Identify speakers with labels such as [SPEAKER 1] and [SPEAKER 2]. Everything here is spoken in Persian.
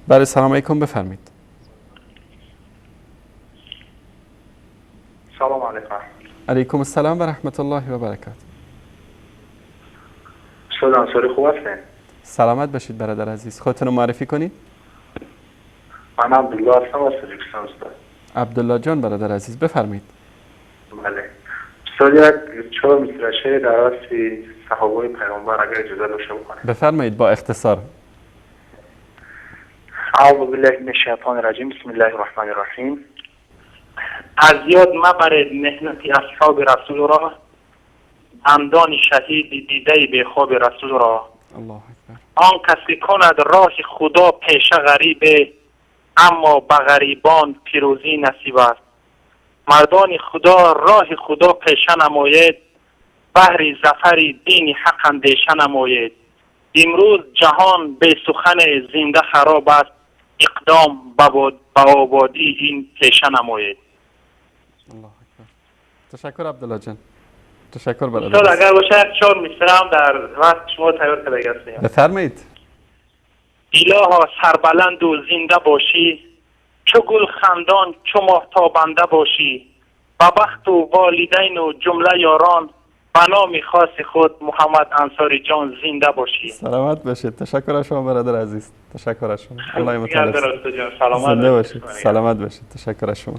[SPEAKER 1] بله سلام علیکم، بفرمایید.
[SPEAKER 2] سلام علیکم.
[SPEAKER 1] علیکم السلام و رحمت الله و برکاته.
[SPEAKER 2] استاد انصاری خوب هستین؟
[SPEAKER 1] سلامت باشید برادر عزیز. خودتون رو معرفی کنید.
[SPEAKER 2] من عبدالله هستم از تاجیکستان استاد.
[SPEAKER 1] عبدالله جان برادر عزیز بفرمایید.
[SPEAKER 2] بله استاد، یک 4 مصرع در راست صحابه پیامبر اگر اجازه داشته بکنید.
[SPEAKER 1] بفرمایید با اختصار.
[SPEAKER 2] اعوذ بالله من الشیطان الرجیم، بسم الله الرحمن الرحیم. از یاد مبرید محنت اصحاب رسول را، همدان شهید دیده به خواب رسول را.
[SPEAKER 1] الله اکبر.
[SPEAKER 2] آن کسی کند راه خدا پیش غریبه، اما به غریبان پیروزی نصیب است. مردان خدا راه خدا پیشه نماید، بهر ظفر دین حق اندیشه نماید. امروز جهان به سخن زنده خراب است، اقدام به آبادی این پیشه نماید.
[SPEAKER 1] الله اکبر. تشکر عبدالله جان. تشکر برادر.
[SPEAKER 2] استاد اگر باشه 4 مصرع در وقت شما تیار کرده هستید.
[SPEAKER 1] بفرمایید.
[SPEAKER 2] الها سربلند و زنده باشی، چو گل خندان چو ماهتابنده باشی. به بخت و والدین و جمله یاران، به نام خاص خود محمد انصاری جان زنده باشی.
[SPEAKER 1] سلامت باشید. تشکر از شما برادر عزیز. تشکر از شما. الله متعال.
[SPEAKER 2] زنده باشید.
[SPEAKER 1] سلامت باشید. تشکر از شما.